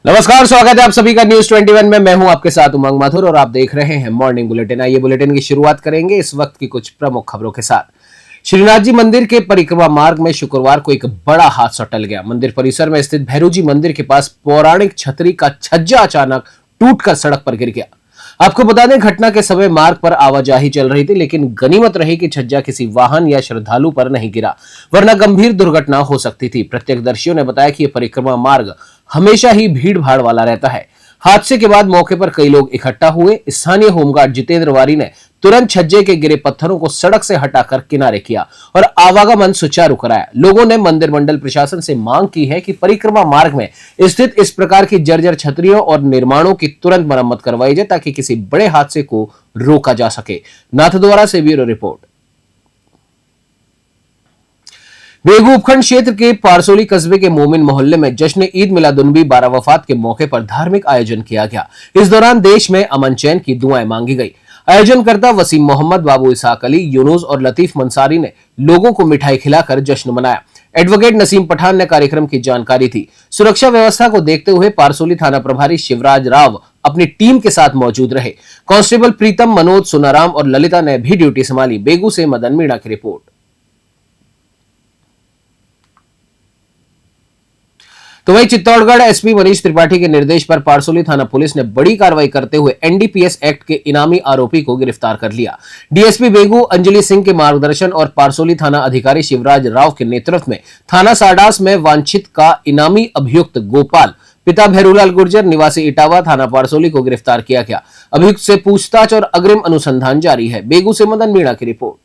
नमस्कार, स्वागत है आप सभी का न्यूज 21 में। मैं हूं आपके साथ उमंग माथुर और आप देख रहे हैं मॉर्निंग बुलेटिन। आइए बुलेटिन की शुरुआत करेंगे इस वक्त की कुछ प्रमुख खबरों के साथ। श्रीनाथ जी मंदिर के परिक्रमा मार्ग में शुक्रवार को एक बड़ा हादसा टल गया। मंदिर परिसर में स्थित भैरू जी मंदिर के पास पौराणिक छतरी का छज्जा अचानक टूटकर सड़क पर गिर गया। आपको बता दें, घटना के समय मार्ग पर आवाजाही चल रही थी, लेकिन गनीमत रही कि छज्जा किसी वाहन या श्रद्धालु पर नहीं गिरा, वरना गंभीर दुर्घटना हो सकती थी। प्रत्यक्षदर्शियों ने बताया कि यह परिक्रमा मार्ग हमेशा ही भीड़ भाड़ वाला रहता है। हादसे के बाद मौके पर कई लोग इकट्ठा हुए। स्थानीय होमगार्ड जितेंद्र वारी ने तुरंत छज्जे के गिरे पत्थरों को सड़क से हटाकर किनारे किया और आवागमन सुचारू कराया। लोगों ने मंदिर मंडल प्रशासन से मांग की है कि परिक्रमा मार्ग में स्थित इस प्रकार की जर्जर छतरियों और निर्माणों की तुरंत मरम्मत करवाई जाए ताकि किसी बड़े हादसे को रोका जा सके। नाथद्वारा से ब्यूरो रिपोर्ट। बेगू उपखंड क्षेत्र के पारसोली कस्बे के मोमिन मोहल्ले में जश्न ईद मिलादुन्नबी बारावफात के मौके पर धार्मिक आयोजन किया गया। इस दौरान देश में अमन चैन की दुआएं मांगी गई। आयोजनकर्ता वसीम मोहम्मद, बाबू इसहाक अली, यूनुस और लतीफ मंसारी ने लोगों को मिठाई खिलाकर जश्न मनाया। एडवोकेट नसीम पठान ने कार्यक्रम की जानकारी दी। सुरक्षा व्यवस्था को देखते हुए पारसोली थाना प्रभारी शिवराज राव अपनी टीम के साथ मौजूद रहे। कांस्टेबल प्रीतम, मनोज, सुनाराम और ललिता ने भी ड्यूटी संभाली। बेगू से मदन मीणा की रिपोर्ट। तो वही चित्तौड़गढ़ एसपी मनीष त्रिपाठी के निर्देश पर पारसोली थाना पुलिस ने बड़ी कार्रवाई करते हुए एनडीपीएस एक्ट के इनामी आरोपी को गिरफ्तार कर लिया। डीएसपी बेगू अंजलि सिंह के मार्गदर्शन और पारसोली थाना अधिकारी शिवराज राव के नेतृत्व में थाना साडास में वांछित का इनामी अभियुक्त गोपाल, पिता भैरूलाल गुर्जर, निवासी इटावा, थाना पारसोली को गिरफ्तार किया गया। अभियुक्त से पूछताछ और अग्रिम अनुसंधान जारी है। बेगू से मदन मीणा की रिपोर्ट।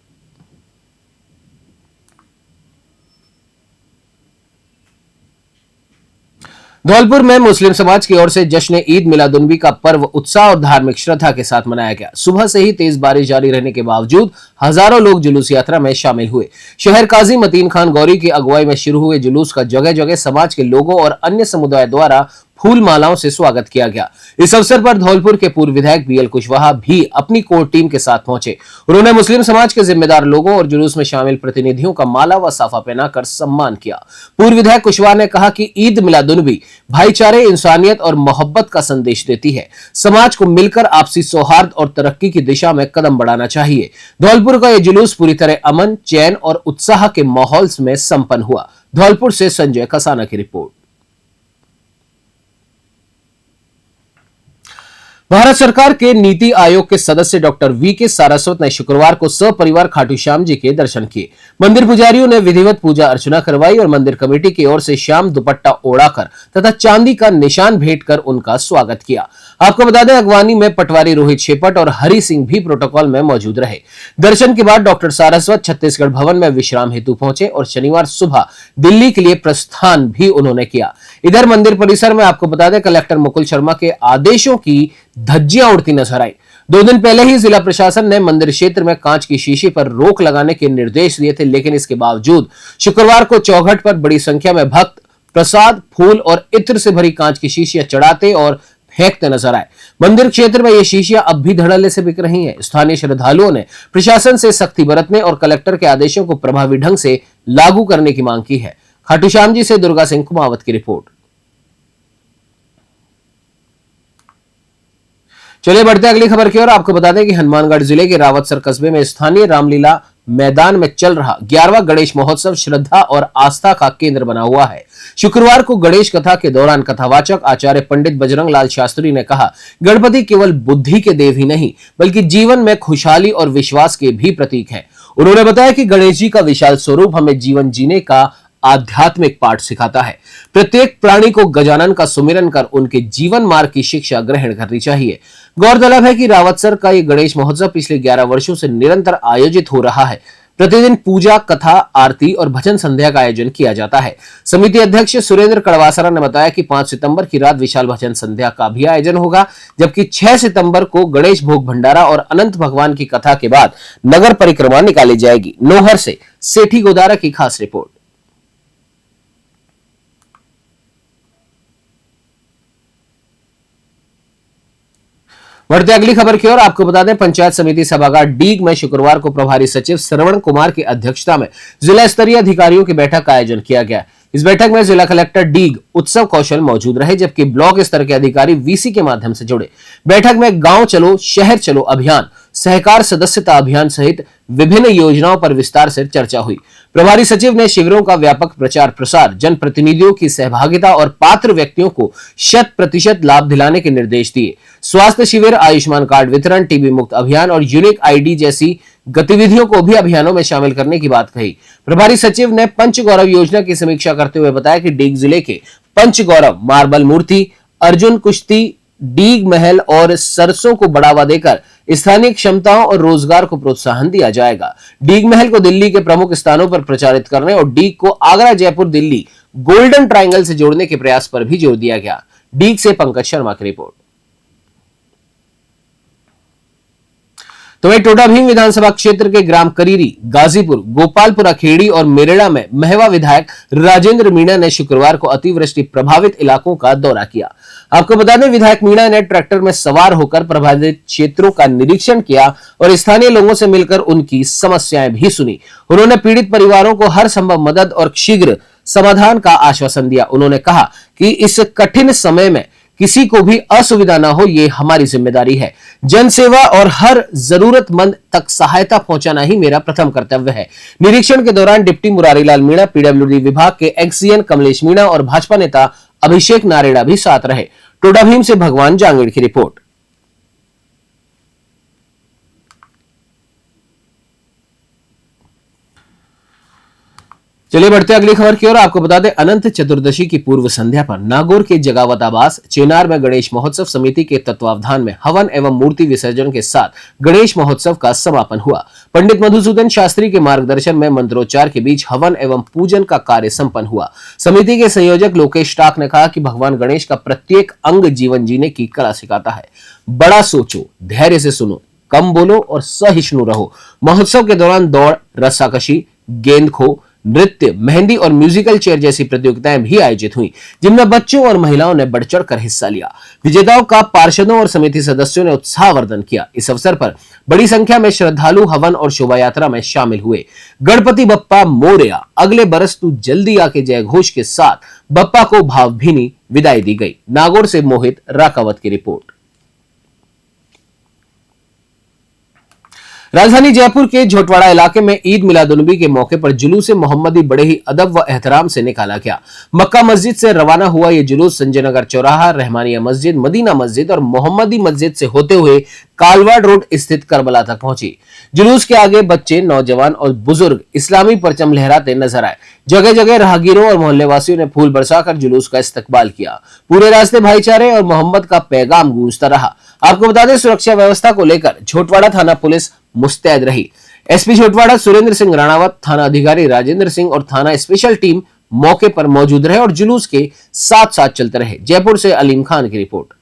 धौलपुर में मुस्लिम समाज की ओर से जश्न ईद मिलादुन्नबी का पर्व उत्साह और धार्मिक श्रद्धा के साथ मनाया गया। सुबह से ही तेज बारिश जारी रहने के बावजूद हजारों लोग जुलूस यात्रा में शामिल हुए। शहर काजी मतीन खान गौरी की अगुवाई में शुरू हुए जुलूस का जगह जगह समाज के लोगों और अन्य समुदाय द्वारा फूल मालाओं से स्वागत किया गया। इस अवसर पर धौलपुर के पूर्व विधायक बीएल कुशवाहा भी अपनी कोर टीम के साथ पहुंचे। उन्होंने मुस्लिम समाज के जिम्मेदार लोगों और जुलूस में शामिल प्रतिनिधियों का माला व साफा पहनाकर सम्मान किया। पूर्व विधायक कुशवाहा ने कहा कि ईद मिलादुन्नबी भाईचारे, इंसानियत और मोहब्बत का संदेश देती है। समाज को मिलकर आपसी सौहार्द और तरक्की की दिशा में कदम बढ़ाना चाहिए। धौलपुर का यह जुलूस पूरी तरह अमन, चैन और उत्साह के माहौल में संपन्न हुआ। धौलपुर से संजय कसाना की रिपोर्ट। भारत सरकार के नीति आयोग के सदस्य डॉक्टर वी के सारस्वत ने शुक्रवार को सपरिवार खाटू श्याम जी के दर्शन किए। मंदिर पुजारियों ने विधिवत पूजा अर्चना करवाई और मंदिर कमेटी की ओर से श्याम दुपट्टा ओढ़ाकर तथा चांदी का निशान भेंट कर उनका स्वागत किया। आपको बता दें, अगवानी में पटवारी रोहित शेपट और हरि सिंह भी प्रोटोकॉल में मौजूद रहे। दर्शन के बाद डॉक्टर सारस्वत छत्तीसगढ़ भवन में विश्राम हेतु पहुंचे और शनिवार सुबह दिल्ली के लिए प्रस्थान भी उन्होंने किया। इधर मंदिर परिसर में आपको बता दें, कलेक्टर मुकुल शर्मा के आदेशों की धज्जियां उड़ती नजर आई। 2 दिन पहले ही जिला प्रशासन ने मंदिर क्षेत्र में कांच की शीशी पर रोक लगाने के निर्देश दिए थे, लेकिन इसके बावजूद शुक्रवार को चौखट पर बड़ी संख्या में भक्त प्रसाद, फूल और इत्र से भरी कांच की शीशियां चढ़ाते और फेंकते नजर आए। मंदिर क्षेत्र में ये शीशियां अब भी धड़ल्ले से बिक रही हैं। स्थानीय श्रद्धालुओं ने प्रशासन से सख्ती बरतने और कलेक्टर के आदेशों को प्रभावी ढंग से लागू करने की मांग की है। खाटू श्याम जी से दुर्गा सिंह कुमावत की रिपोर्ट। चलिए बढ़ते अगली खबर की ओर। आपको बता दें कि हनुमानगढ़ जिले के रावतसर कस्बे में स्थानीय रामलीला मैदान में चल रहा 11वां गणेश महोत्सव श्रद्धा और आस्था का केंद्र बना हुआ है। शुक्रवार को गणेश कथा के दौरान कथावाचक आचार्य पंडित बजरंग लाल शास्त्री ने कहा, गणपति केवल बुद्धि के देव ही नहीं बल्कि जीवन में खुशहाली और विश्वास के भी प्रतीक है। उन्होंने बताया कि गणेश जी का विशाल स्वरूप हमें जीवन जीने का आध्यात्मिक पाठ सिखाता है। प्रत्येक प्राणी को गजानन का सुमिरन कर उनके जीवन मार्ग की शिक्षा ग्रहण करनी चाहिए। गौरतलब है कि रावतसर का ये गणेश महोत्सव पिछले 11 वर्षों से निरंतर आयोजित हो रहा है। प्रतिदिन पूजा, कथा, आरती और भजन संध्या का आयोजन किया जाता है। समिति अध्यक्ष सुरेंद्र कड़वासरा ने बताया कि 5 सितंबर की रात विशाल भजन संध्या का भी आयोजन होगा, जबकि 6 सितंबर को गणेश भोग भंडारा और अनंत भगवान की कथा के बाद नगर परिक्रमा निकाली जाएगी। नोहर से सेठी गोदारा की खास रिपोर्ट। बढ़ते अगली खबर की ओर। आपको बता दें, पंचायत समिति सभागार डीग में शुक्रवार को प्रभारी सचिव श्रवण कुमार की अध्यक्षता में जिला स्तरीय अधिकारियों की बैठक का आयोजन किया गया। इस बैठक में जिला कलेक्टर डीग उत्सव कौशल मौजूद रहे, जबकि ब्लॉक स्तर के अधिकारी वीसी के माध्यम से जुड़े। बैठक में गांव चलो शहर चलो अभियान, सहकार सदस्यता अभियान सहित विभिन्न योजनाओं पर विस्तार से चर्चा हुई। प्रभारी सचिव ने शिविरों का व्यापक प्रचार प्रसार, जनप्रतिनिधियों की सहभागिता और पात्र व्यक्तियों को 100% लाभ दिलाने के निर्देश दिए। स्वास्थ्य शिविर, आयुष्मान कार्ड वितरण, टीबी मुक्त अभियान और यूनिक आईडी जैसी गतिविधियों को भी अभियानों में शामिल करने की बात कही। प्रभारी सचिव ने पंचगौरव योजना की समीक्षा करते हुए बताया कि डीग जिले के पंचगौरव मार्बल मूर्ति, अर्जुन कुश्ती, डीग महल और सरसों को बढ़ावा देकर स्थानीय क्षमताओं और रोजगार को प्रोत्साहन दिया जाएगा। डीग महल को दिल्ली के प्रमुख स्थानों पर प्रचारित करने और डीग को आगरा, जयपुर, दिल्ली गोल्डन ट्रायंगल से जोड़ने के प्रयास पर भी जोर दिया गया। डीग से पंकज शर्मा की रिपोर्ट। तो वहीं टोडा भीम विधानसभा क्षेत्र के ग्राम करीरी, गाजीपुर, गोपालपुरा खेड़ी और मेरड़ा में महवा विधायक राजेंद्र मीणा ने शुक्रवार को अतिवृष्टि प्रभावित इलाकों का दौरा किया। आपको बता दें, विधायक मीणा ने ट्रैक्टर में सवार होकर प्रभावित क्षेत्रों का निरीक्षण किया और स्थानीय लोगों से मिलकर उनकी समस्याएं भी सुनी। उन्होंने पीड़ित परिवारों को हर संभव मदद और शीघ्र समाधान का आश्वासन दिया। उन्होंने कहा कि इस कठिन समय में किसी को भी असुविधा न हो, ये हमारी जिम्मेदारी है। जनसेवा और हर जरूरतमंद तक सहायता पहुंचाना ही मेरा प्रथम कर्तव्य है। निरीक्षण के दौरान डिप्टी मुरारीलाल मीणा, पीडब्ल्यूडी विभाग के एक्सीएन कमलेश मीणा और भाजपा नेता अभिषेक नारेड़ा भी साथ रहे। टोडा भीम से भगवान जांगीड़ की रिपोर्ट। चलिए बढ़ते अगली खबर की ओर। आपको बता दें, अनंत चतुर्दशी की पूर्व संध्या पर नागौर के जगावत आवास चेनार में गणेश महोत्सव समिति के तत्वावधान में हवन एवं मूर्ति विसर्जन के साथ गणेश महोत्सव का समापन हुआ। पंडित मधुसूदन शास्त्री के मार्गदर्शन में मंत्रोच्चार के बीच हवन एवं पूजन का कार्य संपन्न हुआ। समिति के संयोजक लोकेश टाक ने कहा कि भगवान गणेश का प्रत्येक अंग जीवन जीने की कला सिखाता है। बड़ा सोचो, धैर्य से सुनो, कम बोलो और सहिष्णु रहो। महोत्सव के दौरान दौड़, रस्साकशी, गेंद खो, नृत्य, मेहंदी और म्यूजिकल चेयर जैसी प्रतियोगिताएं भी आयोजित हुई, जिनमें बच्चों और महिलाओं ने बढ़ चढ़कर हिस्सा लिया। विजेताओं का पार्षदों और समिति सदस्यों ने उत्साहवर्धन किया। इस अवसर पर बड़ी संख्या में श्रद्धालु हवन और शोभा यात्रा में शामिल हुए। गणपति बप्पा मोरया, अगले बरस तू जल्दी आके जय घोष के साथ बप्पा को भावभीनी विदाई दी गई। नागौर से मोहित राकावत की रिपोर्ट। राजधानी जयपुर के झोटवाड़ा इलाके में ईद मिलादुन्नबी के मौके पर जुलूस मोहम्मदी बड़े ही अदब व एहतराम से निकाला गया। मक्का मस्जिद से रवाना हुआ ये जुलूस संजय नगर चौराहा, रहमानिया मस्जिद, मदीना मस्जिद और मोहम्मदी मस्जिद से होते हुए कालवाड़ रोड स्थित करबला तक पहुंची। जुलूस के आगे बच्चे, नौजवान और बुजुर्ग इस्लामी परचम लहराते नजर आए। जगह जगह राहगीरों और मोहल्ले वासियों ने फूल बरसाकर जुलूस का इस्तकबाल किया। पूरे रास्ते भाईचारे और मोहम्मद का पैगाम गूंजता रहा। आपको बता दें, सुरक्षा व्यवस्था को लेकर झोटवाड़ा थाना पुलिस मुस्तैद रही। एसपी झोटवाड़ा सुरेंद्र सिंह राणावत, थाना अधिकारी राजेंद्र सिंह और थाना स्पेशल टीम मौके पर मौजूद रहे और जुलूस के साथ साथ चलते रहे। जयपुर से अलीम खान की रिपोर्ट।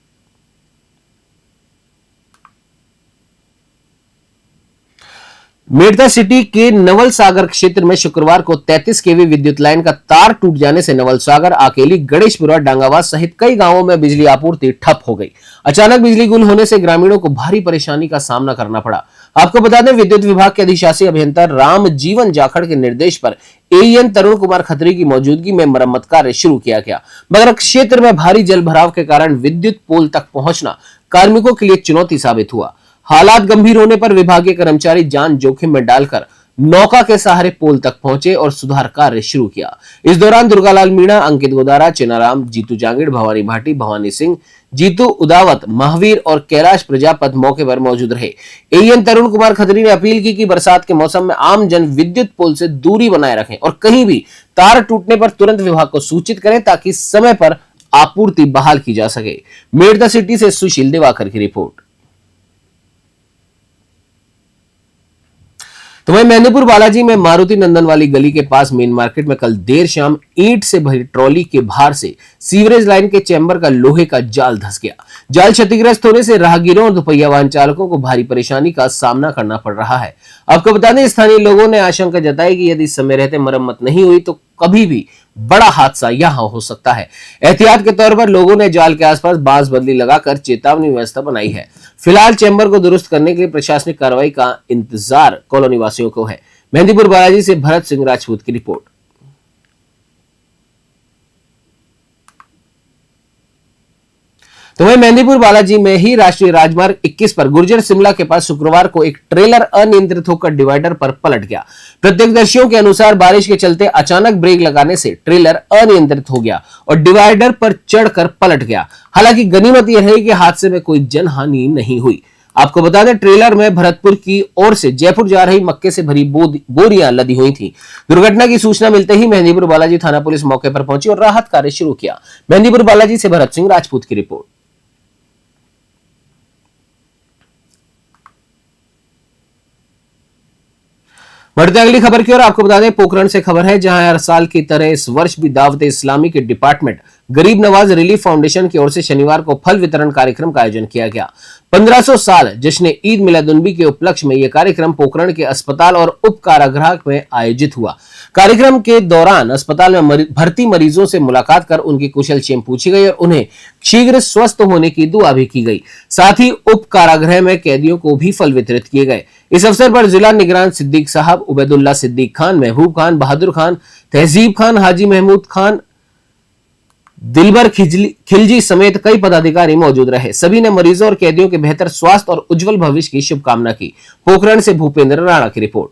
मेड़ता सिटी के नवल सागर क्षेत्र में शुक्रवार को 33 केवी विद्युत लाइन का तार टूट जाने से नवल सागर, आकेली, गणेशपुरा, डांगावास सहित कई गांवों में बिजली आपूर्ति ठप हो गई। अचानक बिजली गुल होने से ग्रामीणों को भारी परेशानी का सामना करना पड़ा। आपको बता दें, विद्युत विभाग के अधिशासी अभियंता राम जीवन जाखड़ के निर्देश पर एईएन तरुण कुमार खत्री की मौजूदगी में मरम्मत कार्य शुरू किया गया, मगर क्षेत्र में भारी जल भराव के कारण विद्युत पोल तक पहुंचना कार्मिकों के लिए चुनौती साबित हुआ। हालात गंभीर होने पर विभागीय कर्मचारी जान जोखिम में डालकर नौका के सहारे पोल तक पहुंचे और सुधार कार्य शुरू किया। इस दौरान दुर्गालाल मीणा, अंकित गोदारा, चेनाराम, जीतू जांगीड़, भवानी भाटी, भवानी सिंह, जीतू उदावत, महावीर और कैलाश प्रजापत मौके पर मौजूद रहे। एईएन तरुण कुमार खत्री ने अपील की कि बरसात के मौसम में आम जन विद्युत पोल से दूरी बनाए रखें और कहीं भी तार टूटने पर तुरंत विभाग को सूचित करें ताकि समय पर आपूर्ति बहाल की जा सके। मेड़ता सिटी से सुशील दिवाकर की रिपोर्ट। तो वहीं मेहंदीपुर बालाजी में मारुति नंदन वाली गली के पास मेन मार्केट में कल देर शाम ईंट से भरी ट्रॉली के भार से सीवरेज लाइन के चैम्बर का लोहे का जाल धंस गया। जाल क्षतिग्रस्त होने से राहगीरों और दुपहिया वाहन चालकों को भारी परेशानी का सामना करना पड़ रहा है। आपको बता दें, स्थानीय लोगों ने आशंका जताई कि यदि समय रहते मरम्मत नहीं हुई तो कभी भी बड़ा हादसा यहां हो सकता है। एहतियात के तौर पर लोगों ने जाल के आसपास बांस बदली लगाकर चेतावनी व्यवस्था बनाई है। फिलहाल चैम्बर को दुरुस्त करने के लिए प्रशासनिक कार्रवाई का इंतजार कॉलोनी वासियों को है। मेहंदीपुर बालाजी से भरत सिंह राजपूत की रिपोर्ट। तो वहीं मेहंदीपुर बालाजी में ही राष्ट्रीय राजमार्ग 21 पर गुर्जर शिमला के पास शुक्रवार को एक ट्रेलर अनियंत्रित होकर डिवाइडर पर पलट गया। प्रत्यक्षदर्शियों के अनुसार बारिश के चलते अचानक ब्रेक लगाने से ट्रेलर अनियंत्रित हो गया और डिवाइडर पर चढ़कर पलट गया। हालांकि गनीमत यह है कि हादसे में कोई जनहानि नहीं हुई। आपको बता दें, ट्रेलर में भरतपुर की ओर से जयपुर जा रही मक्के से भरी बोरियां लदी हुई थी। दुर्घटना की सूचना मिलते ही मेहंदीपुर बालाजी थाना पुलिस मौके पर पहुंची और राहत कार्य शुरू किया। मेहंदीपुर बालाजी से भरत सिंह राजपूत की रिपोर्ट। बढ़ते अगली खबर की ओर। आपको बता दें, पोखरण से खबर है, जहां हर साल की तरह इस वर्ष भी दावत इस्लामी के डिपार्टमेंट गरीब नवाज रिलीफ फाउंडेशन की ओर से शनिवार को फल वितरण कार्यक्रम का आयोजन किया गया। 1500 साल जश्न ईद मिलादुन्नबी के उपलक्ष्य में यह कार्यक्रम पोखरण के अस्पताल और उप कारागृह में आयोजित हुआ। कार्यक्रम के दौरान अस्पताल में भर्ती मरीजों से मुलाकात कर उनकी कुशलक्षेम पूछी गई और उन्हें शीघ्र स्वस्थ होने की दुआ भी की गई। साथ ही उप कारागृह में कैदियों को भी फल वितरित किए गए। इस अवसर पर जिला निगरान सिद्दीक साहब, उबैदुल्ला सिद्दीक खान, महबूब खान, बहादुर खान, तहजीब खान, हाजी महमूद खान, दिलबर खिलजी समेत कई पदाधिकारी मौजूद रहे। सभी ने मरीजों और कैदियों के बेहतर स्वास्थ्य और उज्जवल भविष्य की शुभकामना की। पोखरण से भूपेंद्र राणा की रिपोर्ट।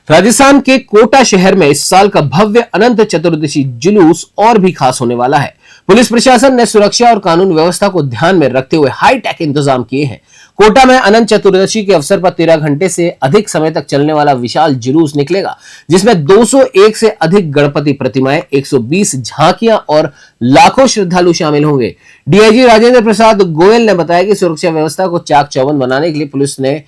राजस्थान के कोटा शहर में इस साल का भव्य अनंत चतुर्दशी जुलूस और भी खास होने वाला है। पुलिस प्रशासन ने सुरक्षा और कानून व्यवस्था को ध्यान में रखते हुए हाईटेक इंतजाम किए हैं। कोटा में अनंत चतुर्दशी के अवसर पर 13 घंटे से अधिक समय तक चलने वाला विशाल जुलूस निकलेगा, जिसमें 201 से अधिक गणपति प्रतिमाएं, 120 झांकियां और लाखों श्रद्धालु शामिल होंगे। डीआईजी राजेंद्र प्रसाद गोयल ने बताया कि सुरक्षा व्यवस्था को चाक चौबंद बनाने के लिए पुलिस ने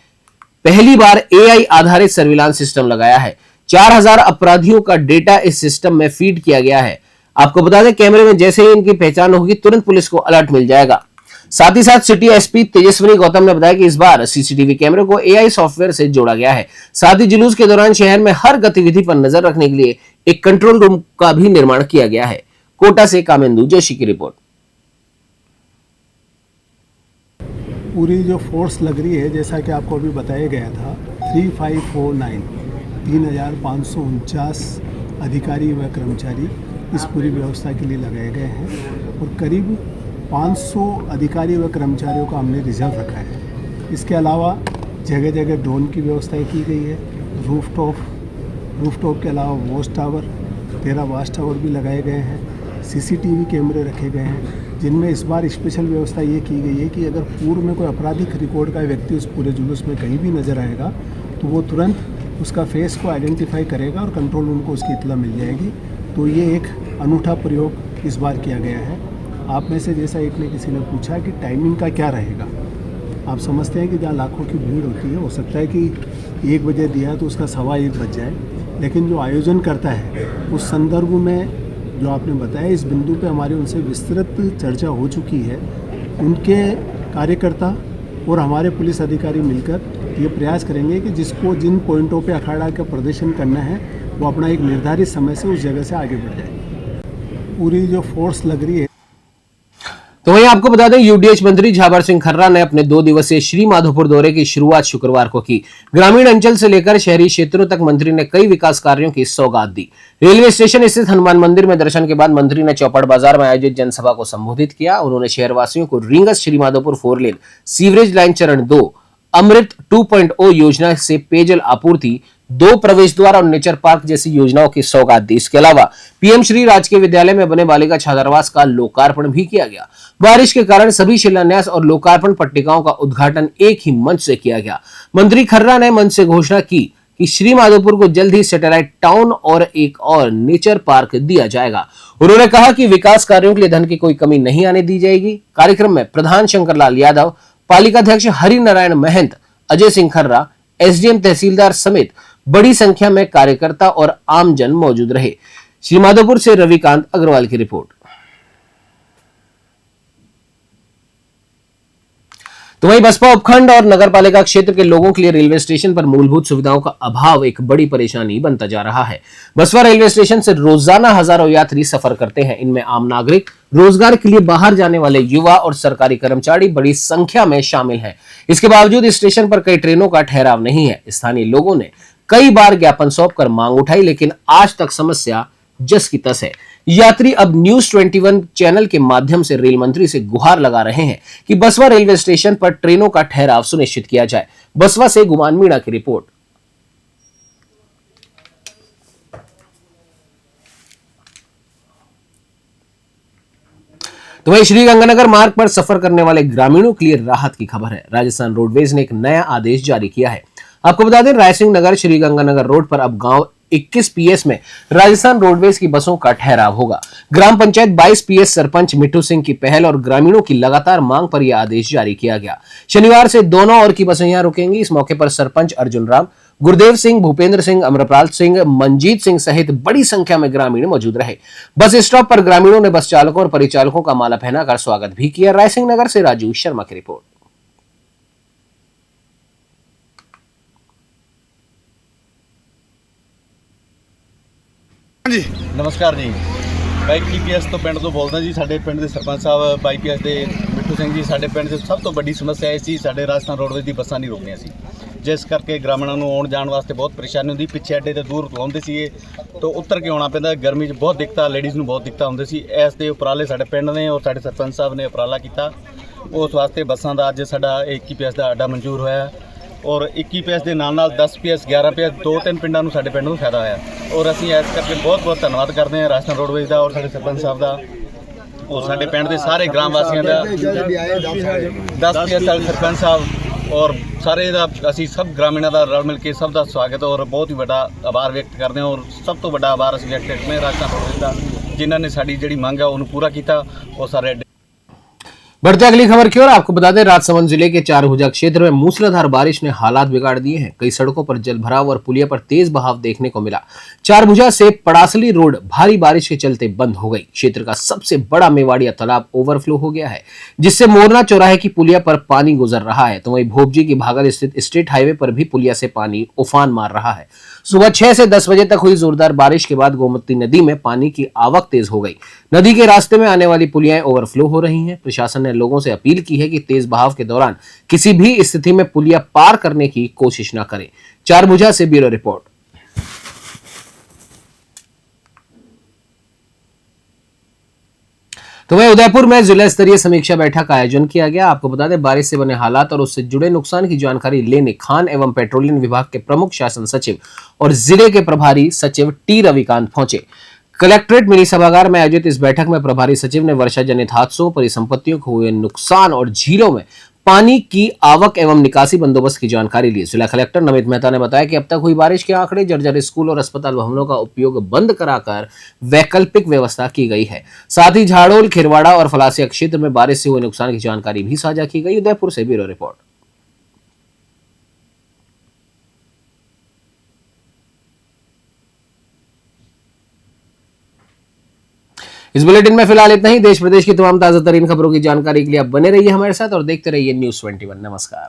पहली बार एआई आधारित सर्विलांस सिस्टम लगाया है। 4000 अपराधियों का डेटा इस सिस्टम में फीड किया गया है। आपको बता दें, कैमरे में जैसे ही इनकी पहचान होगी तुरंत पुलिस को अलर्ट मिल जाएगा। साथ ही साथ सिटी एसपी तेजस्विनी गौतम ने बताया कि इस बार सीसीटीवी कैमरे को एआई सॉफ्टवेयर से जोड़ा गया है। साथ ही जुलूस के दौरान शहर में हर गतिविधि पर नजर रखने के लिए एक कंट्रोल रूम का भी निर्माण किया गया है। कोटा से कामेंदु जोशी की रिपोर्ट। पूरी जो फोर्स लग रही है, जैसा कि आपको अभी बताया गया था, 3549 3549 अधिकारी व कर्मचारी इस पूरी व्यवस्था के लिए लगाए गए हैं और करीब 500 अधिकारी व कर्मचारियों का हमने रिजर्व रखा है। इसके अलावा जगह जगह ड्रोन की व्यवस्था की गई है। रूफटॉप के अलावा वॉच टावर, 13 वॉच टावर भी लगाए गए हैं। सीसीटीवी कैमरे रखे गए हैं, जिनमें इस बार स्पेशल व्यवस्था ये की गई है कि अगर पूर्व में कोई आपराधिक रिकॉर्ड का व्यक्ति उस पूरे जुलूस में कहीं भी नज़र आएगा तो वो तुरंत उसका फेस को आइडेंटिफाई करेगा और कंट्रोल रूम को उसकी इत्तला मिल जाएगी। तो ये एक अनूठा प्रयोग इस बार किया गया है। आप में से जैसा एक ने किसी ने पूछा कि टाइमिंग का क्या रहेगा, आप समझते हैं कि जहाँ लाखों की भीड़ होती है, हो सकता है कि 1 बजे दिया तो उसका 1:15 बज जाए, लेकिन जो आयोजन करता है उस संदर्भ में जो आपने बताया, इस बिंदु पे हमारी उनसे विस्तृत चर्चा हो चुकी है। उनके कार्यकर्ता और हमारे पुलिस अधिकारी मिलकर ये प्रयास करेंगे कि जिसको जिन पॉइंटों पे अखाड़ा का प्रदर्शन करना है वो अपना एक निर्धारित समय से उस जगह से आगे बढ़ जाए। पूरी जो फोर्स लग रही है। तो वहीं आपको बता दें, यूडीएच मंत्री झाबर सिंह खर्रा ने अपने 2 दिवसीय श्री माधोपुर दौरे की शुरुआत शुक्रवार को की। ग्रामीण अंचल से लेकर शहरी क्षेत्रों तक मंत्री ने कई विकास कार्यों की सौगात दी। रेलवे स्टेशन स्थित हनुमान मंदिर में दर्शन के बाद मंत्री ने चौपड़ बाजार में आयोजित जनसभा को संबोधित किया। उन्होंने शहरवासियों को रींगस श्री माधोपुर 4 लेन, सीवरेज लाइन चरण 2, अमृत 2.0 योजना से पेयजल आपूर्ति, 2 प्रवेश द्वार और नेचर पार्क जैसी योजनाओं की सौगात दी। इसके अलावा पीएम श्री राजकीय विद्यालय में बने बालिका छात्रावास का लोकार्पण भी किया गया। बारिश के कारण सभी शिलान्यास और लोकार्पण पट्टिकाओं का उद्घाटन एक ही मंच से किया गया। मंत्री खर्रा ने मंच से घोषणा की कि श्री माधोपुर को जल्द ही सैटेलाइट टाउन और एक और नेचर पार्क दिया जाएगा। उन्होंने कहा कि विकास कार्यों के लिए धन की कोई कमी नहीं आने दी जाएगी। कार्यक्रम में प्रधान शंकरलाल यादव, पालिकाध्यक्ष हरि नारायण महंत, अजय सिंह खर्रा, एसडीएम तहसीलदार समेत बड़ी संख्या में कार्यकर्ता और आमजन मौजूद रहे। श्री माधोपुर से रविकांत अग्रवाल की रिपोर्ट। तो वहीं बसपा उपखंड और नगरपालिका क्षेत्र के लोगों के लिए रेलवे स्टेशन पर मूलभूत सुविधाओं का अभाव एक बड़ी परेशानी बनता जा रहा है। बसपा रेलवे स्टेशन से रोजाना हजारों यात्री सफर करते हैं। इनमें आम नागरिक, रोजगार के लिए बाहर जाने वाले युवा और सरकारी कर्मचारी बड़ी संख्या में शामिल हैं। इसके बावजूद स्टेशन पर कई ट्रेनों का ठहराव नहीं है। स्थानीय लोगों ने कई बार ज्ञापन सौंपकर मांग उठाई, लेकिन आज तक समस्या जस की तस है। यात्री अब न्यूज 21 चैनल के माध्यम से रेल मंत्री से गुहार लगा रहे हैं कि बसवा रेलवे स्टेशन पर ट्रेनों का ठहराव सुनिश्चित किया जाए। बसवा से गुमान मीणा की रिपोर्ट। तो वहीं श्रीगंगानगर मार्ग पर सफर करने वाले ग्रामीणों के लिए राहत की खबर है। राजस्थान रोडवेज ने एक नया आदेश जारी किया है। आपको बता दें, रायसिंह नगर श्रीगंगानगर रोड पर अब गांव 21 पीएस में राजस्थान रोडवेज की बसों का ठहराव होगा। ग्राम पंचायत 22 पीएस सरपंच मिट्टू सिंह की पहल और ग्रामीणों की लगातार मांग पर यह आदेश जारी किया गया। शनिवार से दोनों और की बसें यहां रुकेंगी। इस मौके पर सरपंच अर्जुन राम, गुरदेव सिंह, भूपेंद्र सिंह, अमरपाल सिंह, मंजीत सिंह सहित बड़ी संख्या में ग्रामीण मौजूद रहे। बस स्टॉप पर ग्रामीणों ने बस चालकों और परिचालकों का माला पहनाकर स्वागत भी किया। रायसिंह नगर से राजू शर्मा की रिपोर्ट। ਜੀ ਨਮਸਕਾਰ ਜੀ। ਬਾਈ ਪੀਐਸ ਤੋਂ ਪਿੰਡ ਤੋਂ ਬੋਲਦਾ ਜੀ। ਸਾਡੇ ਪਿੰਡ ਦੇ ਸਰਪੰਚ ਸਾਹਿਬ ਬਾਈ ਪੀਐਸ ਦੇ ਮਿੱਠੂ ਸਿੰਘ ਜੀ, ਸਾਡੇ ਪਿੰਡ ਦੇ ਸਭ ਤੋਂ ਵੱਡੀ ਸਮੱਸਿਆ ਇਹ ਸੀ, ਸਾਡੇ ਰਾਜਸਥਾਨ ਰੋਡਵੇਜ਼ ਦੀ ਬੱਸਾਂ ਨਹੀਂ ਰੁਕਦੀਆਂ ਸੀ, ਜਿਸ ਕਰਕੇ ਗ੍ਰਾਮੀਣਾਂ ਨੂੰ ਆਉਣ ਜਾਣ ਵਾਸਤੇ ਬਹੁਤ ਪਰੇਸ਼ਾਨੀ ਹੁੰਦੀ। ਪਿੱਛੇ ਅੱਡੇ ਤੇ ਦੂਰ ਲਾਉਂਦੇ ਸੀ ਤੋਂ ਉੱਤਰ ਕੇ ਆਉਣਾ ਪੈਂਦਾ। ਗਰਮੀ 'ਚ ਬਹੁਤ ਦਿੱਕਤਾਂ, ਲੇਡੀਜ਼ ਨੂੰ ਬਹੁਤ ਦਿੱਕਤਾਂ ਹੁੰਦੀ ਸੀ। ਇਸ ਦੇ ਉਪਰਾਲੇ ਸਾਡੇ ਪਿੰਡ ਨੇ ਔਰ ਸਾਡੇ ਸਰਪੰਚ ਸਾਹਿਬ ਨੇ ਉਪਰਾਲਾ ਕੀਤਾ। ਉਸ ਵਾਸਤੇ ਬੱਸਾਂ ਦਾ ਅੱਜ ਸਾਡਾ 21 ਪੀਐਸ ਦਾ ਅੱਡਾ ਮਨਜ਼ੂਰ ਹੋਇਆ ਔਰ 21 ਪੀਐਸ ਦੇ ਨਾਲ 10 ਪੀਐਸ 11 ਪੀਐਸ 2-3 ਪਿੰਡਾਂ ਨੂੰ ਸਾਡੇ ਪਿੰਡ ਨੂੰ ਫਾਇਦਾ ਹੋਇਆ ਔਰ ਅਸੀਂ ਇਸ ਕਰਕੇ ਬਹੁਤ ਧੰਨਵਾਦ ਕਰਦੇ ਹਾਂ ਰਾਜਸਥਾਨ ਰੋਡਵੇਜ਼ ਦਾ ਔਰ ਸਾਡੇ ਸਰਪੰਚ ਸਾਹਿਬ ਦਾ ਔਰ ਸਾਡੇ ਪਿੰਡ ਦੇ ਸਾਰੇ ਗ੍ਰਾਮ ਵਾਸੀਆਂ ਦਾ। 10 ਪੀਐਸ ਵਾਲੇ ਸਰਪੰਚ ਸਾਹਿਬ ਔਰ ਸਾਰੇ ਦਾ ਅਸੀਂ ਸਭ ਗ੍ਰਾਮੀਣਾਂ ਦਾ ਰਲ ਮਿਲ ਕੇ ਸਭ ਦਾ ਸਵਾਗਤ ਔਰ ਬਹੁਤ ਹੀ ਵੱਡਾ ਆਭਾਰ ਵਿਅਕਤ ਕਰਦੇ ਹਾਂ ਔਰ ਸਭ ਤੋਂ ਵੱਡਾ ਆਭਾਰ ਅਸੀਂ ਵਿਅਕਤ ਕਰਦੇ ਹਾਂ ਰਾਜਸਥਾਨ ਰੋਡਵੇਜ਼ ਦਾ, ਜਿਨ੍ਹਾਂ ਨੇ ਸਾਡੀ ਜਿਹੜੀ ਮੰਗ ਹੈ ਉਹਨੂੰ ਪੂਰਾ ਕੀਤਾ। ਉਹ ਸਾਰੇ बढ़ते अगली खबर की ओर। आपको बता दें, राजसमंद जिले के चारभुजा क्षेत्र में मूसलाधार बारिश ने हालात बिगाड़ दिए हैं। कई सड़कों पर जल भराव और पुलिया पर तेज बहाव देखने को मिला। चारभुजा से पड़ासली रोड भारी बारिश के चलते बंद हो गई। क्षेत्र का सबसे बड़ा मेवाड़िया तालाब ओवरफ्लो हो गया है, जिससे मोरना चौराहे की पुलिया पर पानी गुजर रहा है। तो वहीं भोपजी की भागल स्थित स्टेट हाईवे पर भी पुलिया से पानी उफान मार रहा है। सुबह 6 से 10 बजे तक हुई जोरदार बारिश के बाद गोमती नदी में पानी की आवक तेज हो गई। नदी के रास्ते में आने वाली पुलियाएं ओवरफ्लो हो रही हैं। प्रशासन ने लोगों से अपील की है कि तेज बहाव के दौरान किसी भी स्थिति में पुलिया पार करने की कोशिश न करें। चारभुजा से ब्यूरो रिपोर्ट। तो वहीं उदयपुर में जिला स्तरीय समीक्षा बैठक का आयोजन किया गया। आपको बता दें, बारिश से बने हालात और उससे जुड़े नुकसान की जानकारी लेने खान एवं पेट्रोलियम विभाग के प्रमुख शासन सचिव और जिले के प्रभारी सचिव टी रविकांत पहुंचे। कलेक्ट्रेट मिनी सभागार में आयोजित इस बैठक में प्रभारी सचिव ने वर्षा जनित हादसों, परिसंपत्तियों को हुए नुकसान और झीलों में पानी की आवक एवं निकासी बंदोबस्त की जानकारी ली। जिला कलेक्टर नमित मेहता ने बताया कि अब तक हुई बारिश के आंकड़े, जर्जर स्कूल और अस्पताल भवनों का उपयोग बंद कराकर वैकल्पिक व्यवस्था की गई है। साथ ही झाड़ोल, खिरवाड़ा और फलासिया क्षेत्र में बारिश से हुए नुकसान की जानकारी भी साझा की गई। उदयपुर से ब्यूरो रिपोर्ट। इस बुलेटिन में फिलहाल इतना ही। देश प्रदेश की तमाम ताजा तरीन खबरों की जानकारी के लिए आप बने रहिए हमारे साथ और देखते रहिए न्यूज़ 21। नमस्कार।